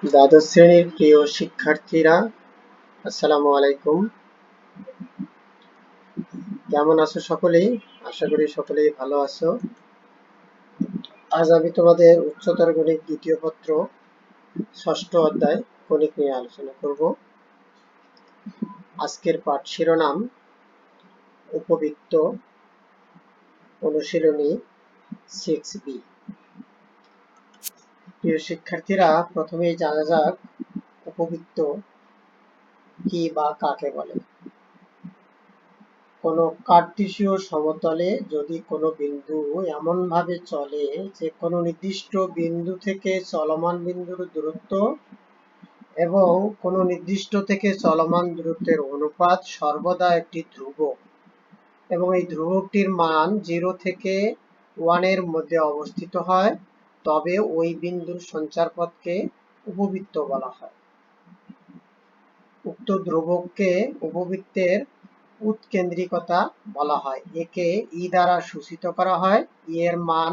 দ্বাদশ শ্রেণীর প্রিয় শিক্ষার্থীরা, আসসালামু আলাইকুম। কেমন আছো সকলেই? আশা করি সকলেই ভালো আছো। আজ আমি তোমাদের উচ্চতর গণিত দ্বিতীয় পত্র ষষ্ঠ অধ্যায় গণিত নিয়ে আলোচনা করব। আজকের পাঠ শিরোনাম উপবৃত্ত, অনুশীলনী 6B। প্রিয় শিক্ষার্থীরা, প্রথমেই জানা যাক উপবৃত্ত কি বা কাকে বলে। কোনো কার্টেসীয় সমতলে যদি কোনো বিন্দু এমনভাবে চলে যে কোনো নির্দিষ্ট বিন্দু থেকে চলমান বিন্দুর দূরত্ব এবং কোনো নির্দিষ্ট থেকে চলমান দূরত্বের অনুপাত সর্বদা একটি ধ্রুবক এবং এই ধ্রুবকটির মান 0 থেকে 1 এর মধ্যে অবস্থিত হয়, তবে ওই বিন্দুর সঞ্চারপথকে উপবৃত্ত বলা হয়। উক্ত ধ্রুবককে উপবৃত্তের উৎকেন্দ্রিকতা বলা হয়। একে ই দ্বারা সূচিত করা হয়। ই এর মান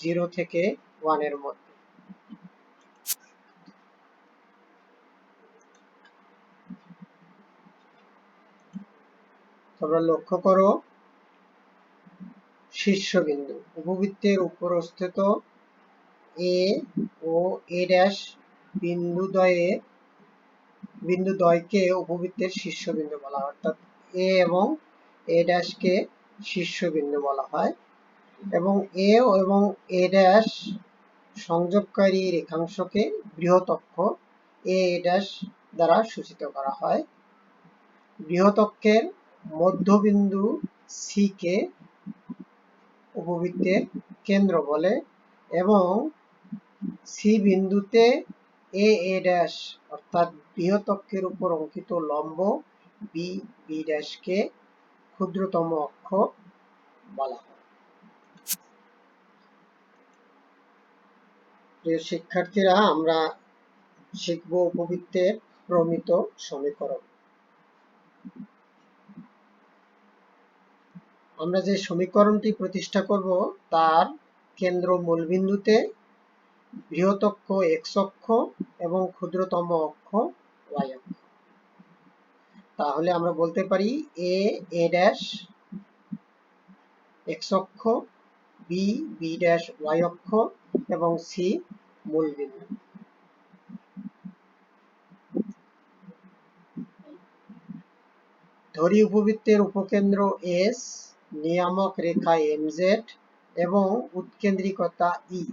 0 থেকে 1 এর মধ্যে। তোমরা লক্ষ্য করো, শীর্ষবিন্দু উপবৃত্তের উপরস্থিত এ ও এ ড্যাশ বিন্দুদ্বয়কে উপবৃত্তের শীর্ষবিন্দু বলা হয়। অর্থাৎ এ এবং এ ড্যাশকে শীর্ষবিন্দু বলা হয় এবং এ এবং এ ড্যাশ সংযোগকারী রেখাংশকে বৃহৎ অক্ষ এ ড্যাশ দ্বারা সূচিত করা হয়। বৃহৎ অক্ষের মধ্যবিন্দু সি কে উপবৃত্তের কেন্দ্র বলে এবং সি বিন্দুতে এ ড্যাশ অর্থাৎ বৃহৎ অক্ষের উপর অঙ্কিত লম্ব বি ড্যাশকে ক্ষুদ্রতম অক্ষ বলা হয়। প্রিয় শিক্ষার্থীরা, আমরা শিখব উপবৃত্তের প্রমিত সমীকরণ। আমরা যে সমীকরণটি প্রতিষ্ঠা করব তার কেন্দ্র মূলবিন্দুতে, বৃহৎ অক্ষ এক্স অক্ষ এবং ক্ষুদ্রতম অক্ষ ওয়াই অক্ষ। তাহলে আমরা বলতে পারি এ ড্যাশ এক্স অক্ষ, বি ড্যাশ ওয়াই অক্ষ এবং সি মূলবিন্দু। ধরি উপবৃত্তের উপকেন্দ্র এস, নিয়ামক রেখা এমজেড এবং উৎকেন্দ্রিকতা ই।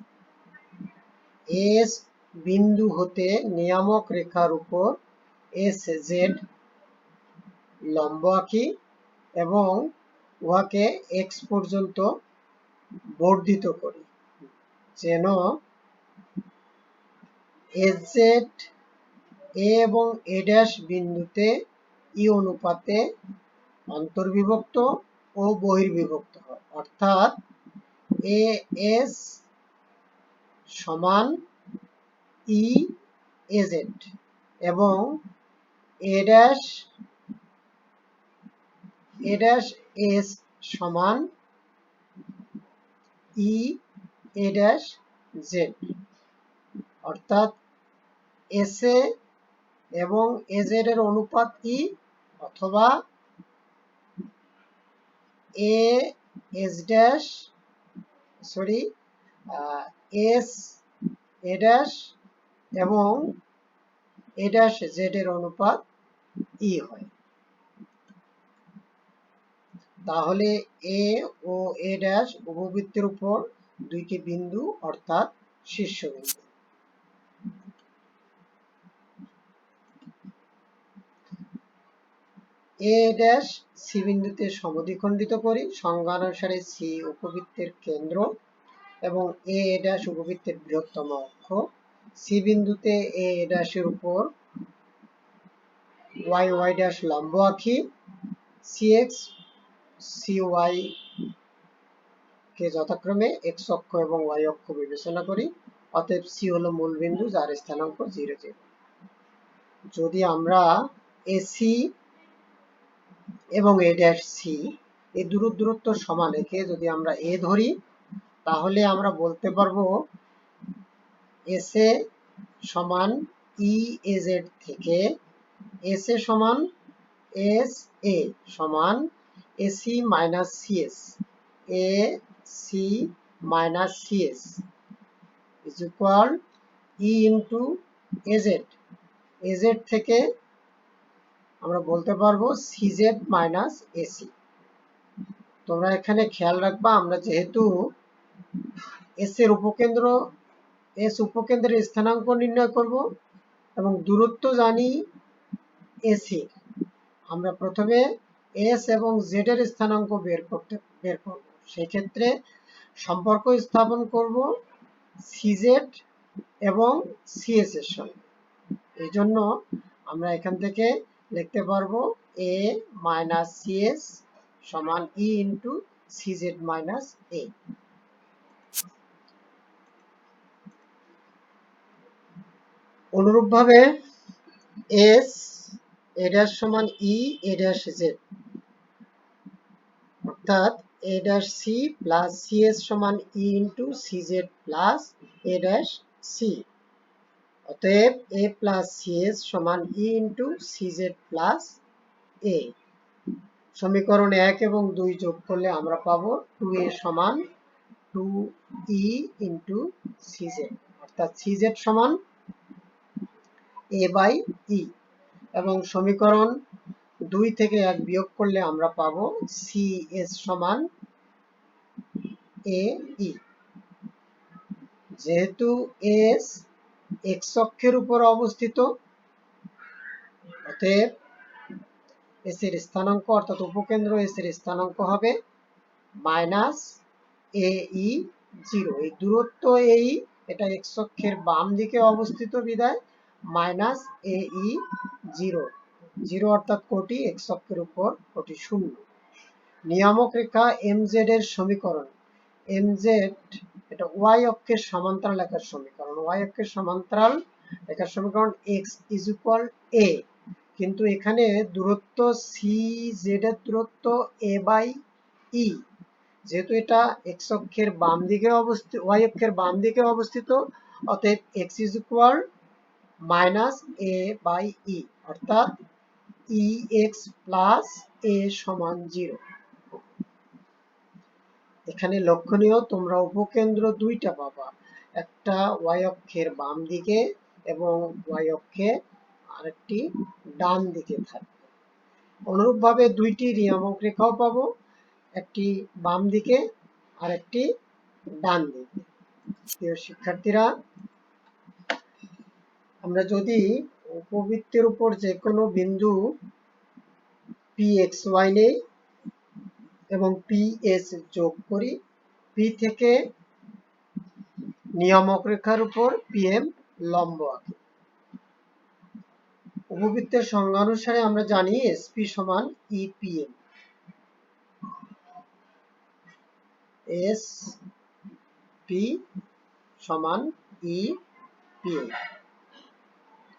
এস বিন্দু হতে নিয়ামক রেখার উপর এস জেড লম্ব আঁকি এবং উহাকে এক্স পর্যন্ত বর্ধিত করি, যেন এস জেড এ এবং এ ড্যাশ বিন্দুতে ই অনুপাতে অন্তর্বিভক্ত ও বহির্বিভক্ত হয়। অর্থাৎ এ এস সমান ই এ জেড এবং এ ড্যাশ এস সমান ই এ ড্যাশ জেড। অর্থাৎ এস এ এবং এ জেড এর অনুপাত ই অথবা A S dash S a dash এবং এ ড্যাশ জেড এর অনুপাত ই হয়। তাহলে এ ও এ ড্যাশ উপবৃত্তের উপর দুইটি বিন্দু অর্থাৎ শীর্ষবিন্দু। এ ড্যাশ সি বিন্দুতে সমদ্বিখণ্ডিত করি। সংজ্ঞানুসারে সি উপবৃত্তের কেন্দ্র এবং এ ড্যাশ উপবৃত্তের বৃহত্তম অক্ষ। সি বিন্দুতে এ ড্যাশের উপর ওয়াই ড্যাশ লম্ব আঁকি। সি এক্স সি ওয়াই কে যথাক্রমে এক্স অক্ষ এবং ওয়াই অক্ষ বিবেচনা করি। অতএব সি হলো মূল বিন্দু যার স্থানাঙ্ক 0 0। যদি আমরা এসি এবং এ ড্যাশ সি এই দূরত্ব সমান রেখে যদি আমরা এ ধরি, তাহলে আমরা বলতে পারবো এস এ সমান ই এ জেড থেকে এস এ সমান এস এ সমান AC minus CS, A C minus CS is equal E into AZ, AZ থেকে আমরা বলতে পারবো সিজেড মাইনাস এসি। তোমরা এখানে খেয়াল রাখবা, আমরা যেহেতু এস এর উপকেন্দ্র, এস উপকেন্দ্রের স্থানাঙ্ক নির্ণয় করব এবং দূরত্ব জানি এসি, আমরা প্রথমে এস এবং জেড এর স্থানাঙ্ক বের করব। সেই ক্ষেত্রে সম্পর্ক স্থাপন করব সিজেড এবং সিএস এর সঙ্গে। এই জন্য আমরা এখান থেকে লিখতে পারবো এ মাইনাস সিএস সমান ই ইন্টু সিজেড মাইনাস এ। অনুরূপভাবে এস এ ড্যাশ সমান ই এ ড্যাশ জেড, অর্থাৎ a dash C plus CS সমান ই into CZ plus a dash C. অতএব এ প্লাস সিএস সমান ই ইন্টু সিজেড প্লাস এ। সমীকরণ 1 এবং 2 যোগ করলে আমরা পাবো 2a সমান 2e ইন্টু সিজেড, অর্থাৎ সিজেড সমান a বাই ই, এবং সমীকরণ 2 থেকে 1 বিয়োগ করলে আমরা পাবো সিএস সমান a ই। যেহেতু এস এক্স অক্ষের উপর অবস্থিত, অতএব এস এর স্থানাঙ্ক অর্থাৎ উপকেন্দ্র এস এর স্থানাঙ্ক হবে মাইনাস এ ই জিরো। এই দূরত্ব এই এটা এক্স অক্ষের বাম দিকে অবস্থিত বিধায় মাইনাস এ ই জিরো, জিরো অর্থাৎ কোটি, এক্স অক্ষের উপর কোটি শূন্য। নিয়ামক রেখা এমজেড এর সমীকরণ, এমজেড এটা ওয়াই অক্ষের সমান্তরাল রেখার সমীকরণ, ওয়াই অক্ষের সমান্তরাল রেখার সমীকরণ এক্স ইজ ইকুয়াল এ, কিন্তু এখানে দূরত্ব সি জেড এর দূরত্ব এ বাই ই, যেহেতু এটা এক্স অক্ষের বাম দিকে অবস্থিত, ওয়াই অক্ষের বাম দিকে অবস্থিত, অতএব x is equal minus a by e, অর্থাৎ ই এক্স প্লাস এ সমান 0। এখানে লক্ষণীয় তোমরা উপকেন্দ্র দুইটা পাবা, একটা ওয়াই অক্ষের বাম দিকে এবং ওয়াই অক্ষে আরেকটি ডান দিকে থাকবে। অনুরূপভাবে দুইটি নিয়ামক রেখাও পাবো, একটি বাম দিকে আর একটি ডান দিকে। প্রিয় শিক্ষার্থীরা, আমরা যদি উপবৃত্তের উপর যে কোনো বিন্দু পি এক্স ওয়াই নেই এবং পি এস যোগ করি, পি থেকে নিয়ামক রেখার উপর পি এম লম্ব আঁকি। উপবৃত্তের সংজ্ঞা অনুসারে আমরা জানি এসপি সমান ইপিএম, এস পি সমান ইপিএম।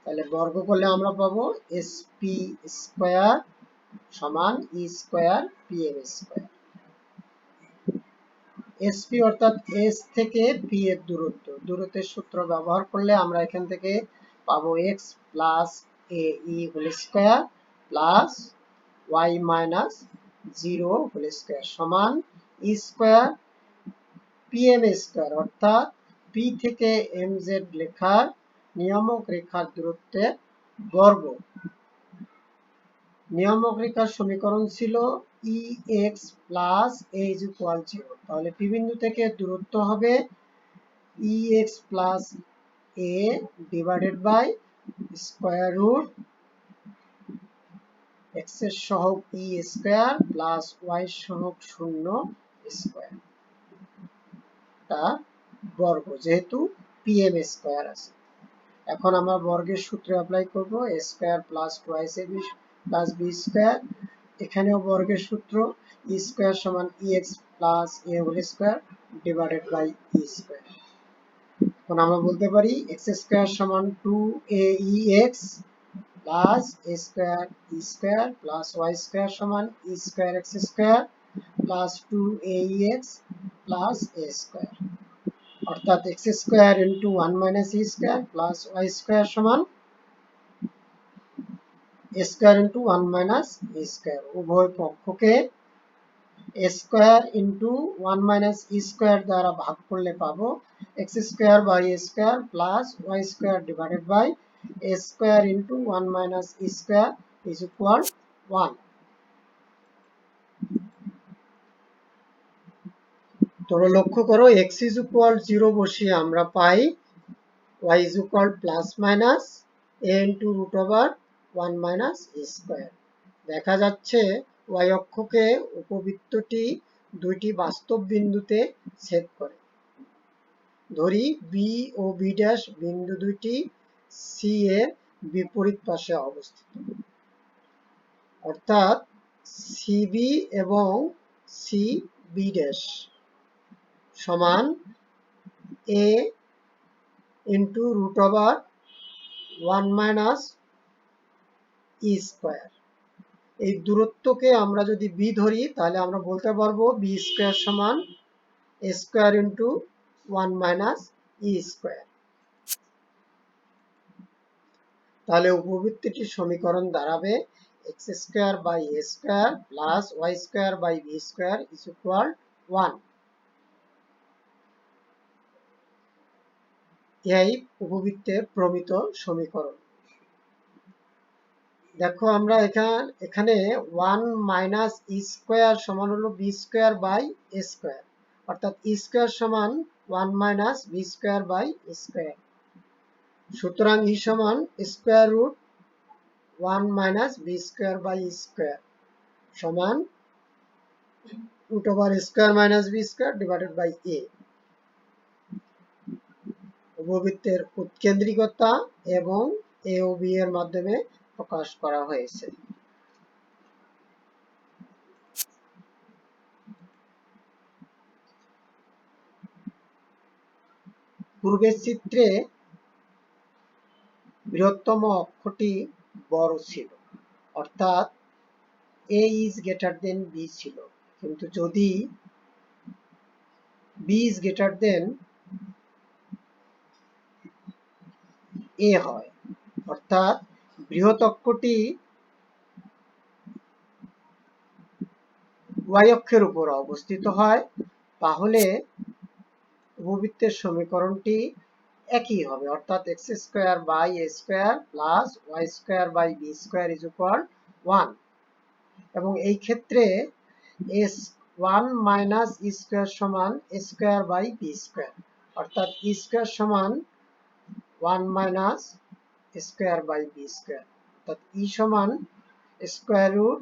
তাহলে বর্গ করলে আমরা পাবো এসপি স্কয়ার সমান e square PM square. SP অর্থাৎ এস থেকে পি এর দূরত্ব, দূরত্বের সূত্র ব্যবহার করলে আমরা এখান থেকে পাবো x plus a e whole square plus y minus 0 whole square সমান ই স্কয়ার পিএম স্কয়ার, অর্থাৎ পি থেকে এম জেড লেখার নিয়ামক রেখার দূরত্বের বর্গ। নিয়ামক রেখার সমীকরণ ছিল e x plus a is equal 0, তাহলে পি বিন্দু থেকে দূরত্ব হবে e x plus a divided by square root x এর সহগ ই স্কয়ার প্লাস ওয়াই সহগ 0 স্কয়ার, তা বর্গ, যেহেতু পিএম স্কয়ার আছে। এখন আমরা বর্গের সূত্র অ্যাপ্লাই করব, a square plus twice a b plus b square, এখানেও বর্গের সূত্র ই স্কয়ার সমান e x plus a whole square divided by e square. এখন আমরা বলতে পারি এক্স স্কয়ার সমান 2 a e x plus a square e square plus y square সমান e square x square plus 2 a e x plus a square. অর্থাৎ x square into 1 minus e square plus y square সমান a square into 1 minus e square. উভয় পক্ষকে a square into 1 minus e square দ্বারা ভাগ করলে পাবো x square by a square plus y square divided by a square into 1 minus e square is equal 1। তোমরা লক্ষ্য করো এক্স ইজ ইকুয়াল 0 বসিয়ে আমরা পাই y is equal plus minus a into root over 1 minus e square। দেখা যাচ্ছে y অক্ষকে উপবৃত্তটি দুইটি বাস্তব বিন্দুতে ছেদ করে। ধরি b ও b' বিন্দু দুইটি c এর বিপরীত পাশে অবস্থিত, অর্থাৎ cb এবং cb' সমান a into root over 1 minus E square. এই দূরত্বকে আমরা যদি বি ধরি তাহলে আমরা বলতে পারবো বি স্কোয়ার সমান a square into 1 minus e square. তাহলে উপবৃত্তটির সমীকরণ দাঁড়াবে x square by a square plus y square by b square is equal 1। এই উপবৃত্তের প্রমিত সমীকরণ। দেখো আমরা এখানে 1 মাইনাস ই স্কোয়ার সমান হলো b square by a square, অর্থাৎ ই স্কোয়ার সমান 1 minus b square by square. সুতরাং ই সমান square root 1 minus b square by square সমান root over square minus b square divided by a. উপবৃত্তের উৎকেন্দ্রিকতা এবং এ ও বি এর মাধ্যমে প্রকাশ করা হয়েছে। পূর্বের চিত্রে বৃহত্তম অক্ষটি বড় ছিল, অর্থাৎ a is greater than b ছিল, কিন্তু যদি b is greater than a হয়, অর্থাৎ বৃহৎ অক্ষটি y অক্ষের উপর অবস্থিত হয়, তাহলে উপবৃত্তের সমীকরণটি একই হবে, অর্থাৎ x square by a square plus y square by b square is equal 1। এবং এই ক্ষেত্রে এস 1 মাইনাস ই স্কোয়ার সমান a square by b square, অর্থাৎ ই স্কোয়ার সমান 1 minus square by b square, অর্থাৎ ই সমান square root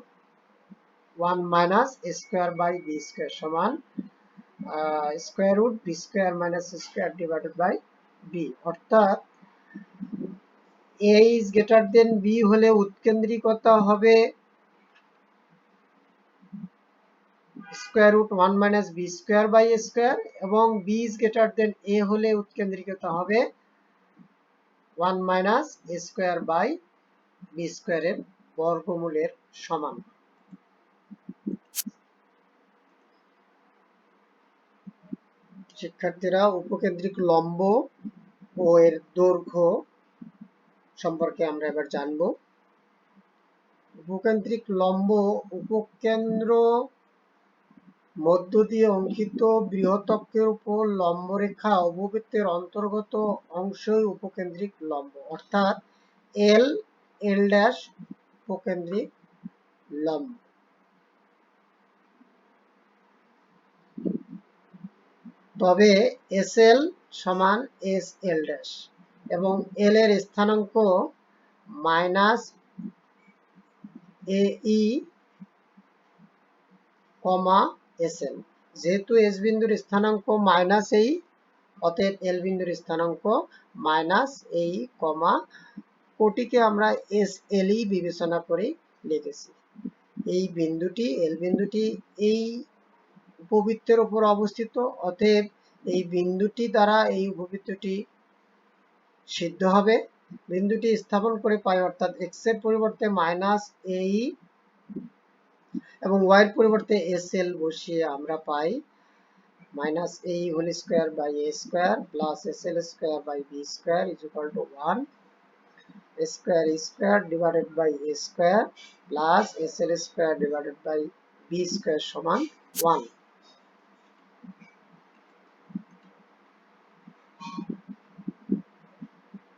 1 minus square by b square সমান square root b square minus square divided by b. অর্থাৎ a is greater than b হলে উৎকেন্দ্রিকতা হবে square root 1 minus b square by square, এবং b is greater than a হলে উৎকেন্দ্রিকতা হবে 1 minus square by B স্কোয়ারের বর্গমূলের সমান। শিক্ষার্থীরা, উপকেন্দ্রিক লম্ব ও এর দৈর্ঘ্য সম্পর্কে আমরা এবার জানব। উপকেন্দ্রিক লম্ব উপকেন্দ্র মধ্য দিয়ে অঙ্কিত বৃহৎ অক্ষের উপর লম্ব রেখা উপবৃত্তের অন্তর্গত অংশই উপকেন্দ্রিক লম্ব, অর্থাৎ এল এল ড্যাশ উপকেন্দ্রিক লম্ব। তবে এস এল সমান এস এল ড্যাশ এবং এল এর স্থানাঙ্ক মাইনাস এ ই কমা এস এল। যেহেতু এস বিন্দুর স্থানাঙ্ক মাইনাস এই, অতএব এল বিন্দুর স্থানাঙ্ক মাইনাস এই কমা কোটিকে আমরা এস এল ই বিবেচনা করে লিখেছি। এই বিন্দুটি এল বিন্দুটি এই উপবৃত্তের উপর অবস্থিত, অতএব এই বিন্দুটি দ্বারা এই উপবৃত্তটি সিদ্ধ হবে। বিন্দুটি স্থাপন করে পাই, অর্থাৎ এক্স এর পরিবর্তে মাইনাস এই এবং ওয়াই এর পরিবর্তে এস এল বসিয়ে আমরা পাই minus a whole square by a square plus sl square by b square is equal to 1 square divided by a square plus sl square divided by b square সমান 1।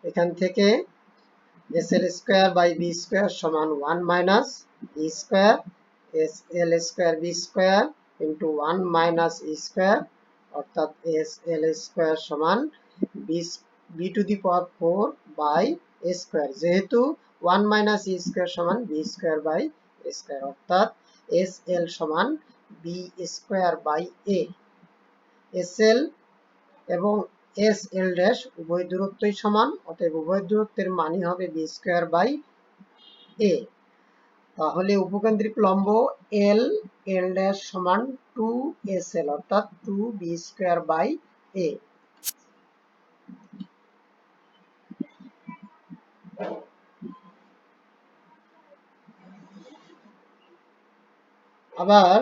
এখান থেকে sl square by b square সমান 1 minus e square sl square b square into 1 minus e square অর্থাৎ sl square সমান b to the power 4 by a square যেহেতু 1 minus e square সমান b square by a square অর্থাৎ sl সমান b square by a। sl এবং sl dash উভয় দূরত্বই সমান, অতএব উভয় দূরত্বের মানই হবে b স্কয়ার বাই a। তাহলে উপকেন্দ্রিক লম্ব l l ড্যাশ সমান 2sl অর্থাৎ 2b স্কয়ার বাই a। আবার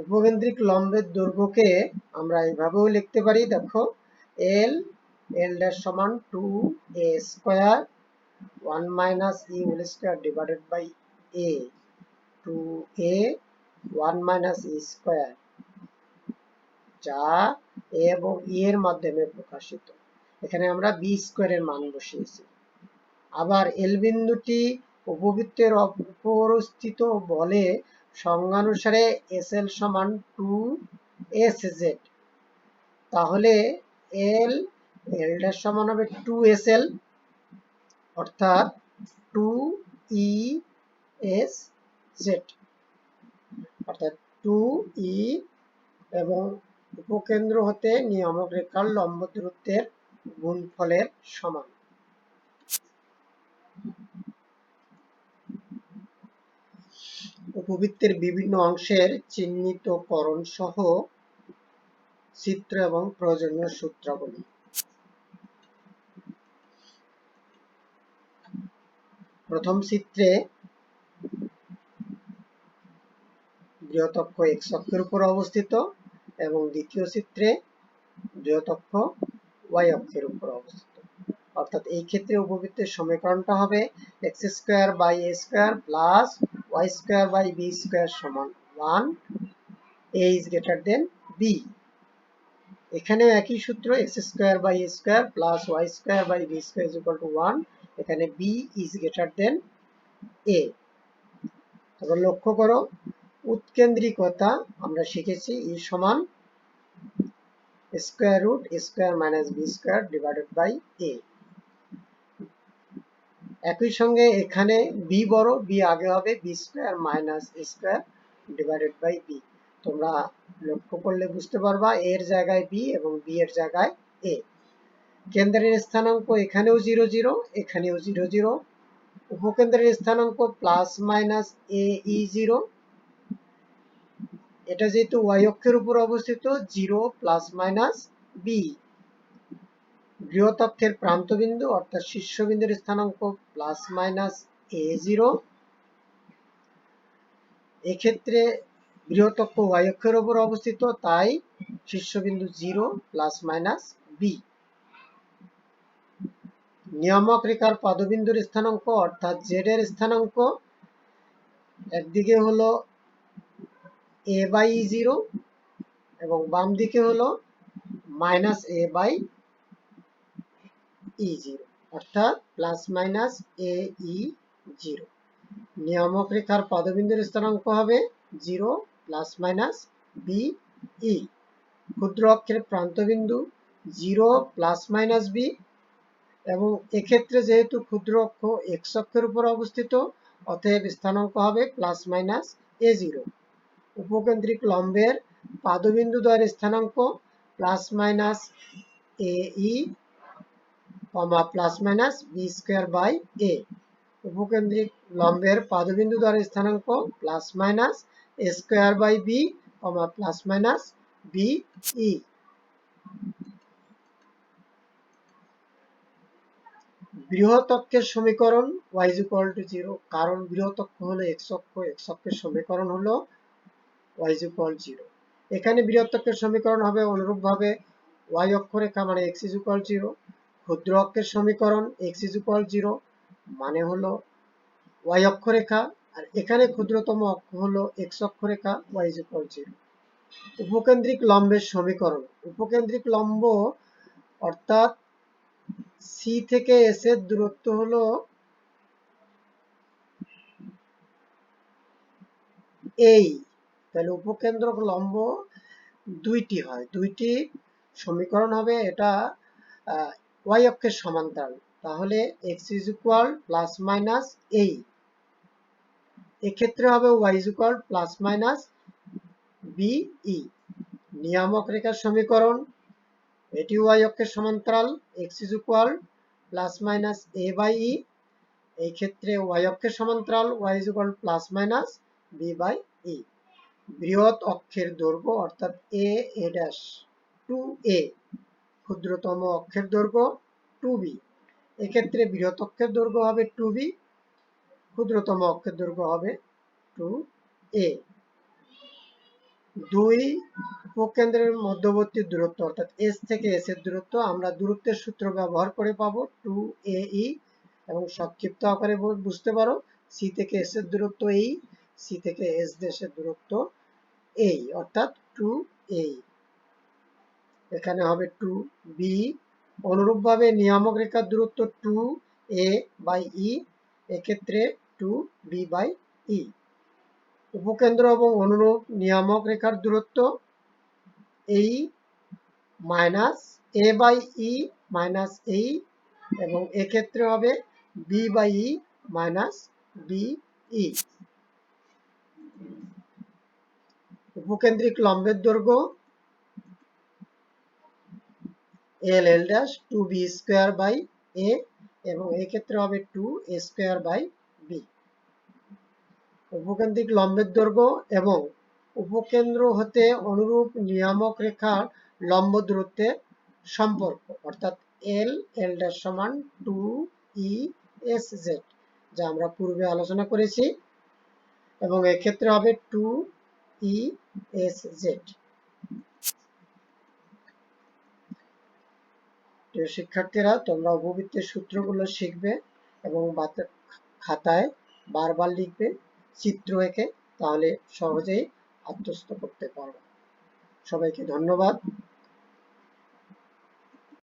উপকেন্দ্রিক লম্বের দৈর্ঘ্যকে আমরা এইভাবেও লিখতে পারি, দেখো l l ড্যাশ সমান 2a square 1 minus e whole square divided by a 2a 1 minus e square যা a এবং e এর মাধ্যমে প্রকাশিত। এখানে আমরা b স্কয়ারের মান বসিয়েছি। আবার l বিন্দুটি উপবৃত্তের উপরস্থিত বলে সংজ্ঞানুসারে sl সমান 2sz। তাহলে l l সমান হবে 2sl অর্থাৎ 2ez অর্থাৎ 2e এবং উপকেন্দ্র হতে নিয়ামক রেখার লম্ব দূরত্বের গুণফলের সমান। উপবৃত্তের বিভিন্ন অংশের চিহ্নিতকরণ সহ চিত্র এবং প্রয়োজনীয় সূত্রাবলী। প্রথম চিত্রে বৃহৎ অক্ষ x অক্ষের উপর অবস্থিত এবং দ্বিতীয় চিত্রে বৃহৎ অক্ষ y অক্ষের উপর অবস্থিত। অর্থাৎ এই ক্ষেত্রে উপবৃত্তের সমীকরণটা হবে x square by a square plus y square by b square সমান 1 a is greater than b। এখানে একই সূত্র x square by a square plus y square by b square is equal to 1, এখানে b is greater than a। তবে লক্ষ্য করো উৎকেন্দ্রিকতা আমরা শিখেছি e সমান square root a square minus b square divided by a। একই সঙ্গে এখানে b বড়, b আগে হবে b square minus a square divided by b। তোমরা লক্ষ্য করলে বুঝতে পারবা এর জায়গায় b এবং b এর জায়গায় a। কেন্দ্রের স্থানাঙ্ক এখানেও 0 0 এখানেও 0 0। উপকেন্দ্রের স্থানাঙ্ক প্লাস মাইনাস a e 0। এটা যেহেতু y অক্ষের উপর অবস্থিত 0 প্লাস মাইনাস b। বৃহৎ অক্ষের প্রান্তবিন্দু অর্থাৎ শীর্ষবিন্দুর স্থানাঙ্ক প্লাস মাইনাস a0। এক্ষেত্রে বৃহৎ অক্ষ y অক্ষের উপর অবস্থিত, তাই শীর্ষবিন্দু 0 প্লাস মাইনাস b। নিয়ামক রেখার পদবিন্দুর স্থানাঙ্ক অর্থাৎ z এর স্থানাঙ্ক একদিকে হলো a বাই e0 এবং বাম দিকে হলো মাইনাস a বাই e0 অর্থাৎ প্লাস মাইনাস a e0। নিয়ামক রেখার পদবিন্দুর স্থানাঙ্ক হবে 0 প্লাস মাইনাস b e। ক্ষুদ্র অক্ষের প্রান্তবিন্দু 0 প্লাস মাইনাস b এবং এক্ষেত্রে যেহেতু ক্ষুদ্র অক্ষ x অক্ষের উপর অবস্থিত, অতএব স্থানাঙ্ক হবে প্লাস মাইনাস a0। উপকেন্দ্রিক লম্বের পাদবিন্দু দ্বয়ের স্থানাঙ্ক plus minus a e plus minus b square by a। উপকেন্দ্রিক লম্বের পাদবিন্দু দ্বয়ের স্থানাঙ্ক plus minus a square by b plus minus b e। বৃহৎ অক্ষের সমীকরণ y is equal to 0, কারণ বৃহৎ অক্ষ হলো x অক্ষ, x অক্ষের সমীকরণ হলো y is equal to 0। এখানে বৃহত্তকের সমীকরণ হবে অনুরূপভাবে y অক্ষরেখা মানে x = 0, ক্ষুদ্র অক্ষের সমীকরণ x = 0 মানে হলো y অক্ষরেখা, আর এখানে ক্ষুদ্রতম অক্ষ হলো x অক্ষরেখা, y = 0। উপকেন্দ্রিক লম্বের সমীকরণ, উপকেন্দ্রিক লম্ব অর্থাৎ C থেকে S এর দূরত্ব হলো এই, তাহলে উপকেন্দ্রক লম্ব দুইটি হয়, দুইটি সমীকরণ হবে, এটা y অক্ষের সমান্তরাল, তাহলে x = এই, এক্ষেত্রে হবে y = be। নিয়ামক রেখার সমীকরণ, এটি y অক্ষের সমান্তরাল, x = a/e, এই ক্ষেত্রে y অক্ষের সমান্তরাল, y = b/e। বৃহৎ অক্ষের দৈর্ঘ্য অর্থাৎ a' 2a, ক্ষুদ্রতম অক্ষের দৈর্ঘ্য 2b, এক্ষেত্রে বৃহৎ অক্ষের দৈর্ঘ্য হবে 2b, ক্ষুদ্রতম অক্ষের দৈর্ঘ্য হবে 2a। দুই উপকেন্দ্রের মধ্যবর্তী দূরত্ব অর্থাৎ S থেকে S এর দূরত্ব আমরা দূরত্বের সূত্র ব্যবহার করে পাবো 2ae, এবং সংক্ষিপ্ত আকারে বুঝতে পারো C থেকে S এর দূরত্ব এই, C থেকে S দেশের দূরত্ব এই, অর্থাৎ 2a, এখানে হবে 2b। অনুরূপভাবে নিয়ামক রেখার দূরত্ব 2a/e, এক্ষেত্রে 2b/e। উপকেন্দ্র এবং অনুরূপ নিয়ামক রেখার দূরত্ব এই a/e এই, এবং এক্ষেত্রে হবে b/e be। উপকেন্দ্রিক লম্বের দৈর্ঘ্য l 2b²/a, এবং এক্ষেত্রে হবে 2a²/b। উপকেন্দ্রিক লম্বের দৈর্ঘ্য এবং উপকেন্দ্র হতে অনুরূপ নিয়ামক রেখার লম্ব দূরত্বের সম্পর্ক অর্থাৎ l = 2ESZ, যা আমরা পূর্বে আলোচনা করেছি, এবং এক্ষেত্রে হবে 2ESZ। প্রিয় শিক্ষার্থীরা, তোমরা উপবৃত্তের সূত্রগুলো শিখবে এবং খাতায় বারবার লিখবে, চিত্র এঁকে, তাহলে সহজেই আত্মস্থ করতে পারবে। সবাইকে ধন্যবাদ।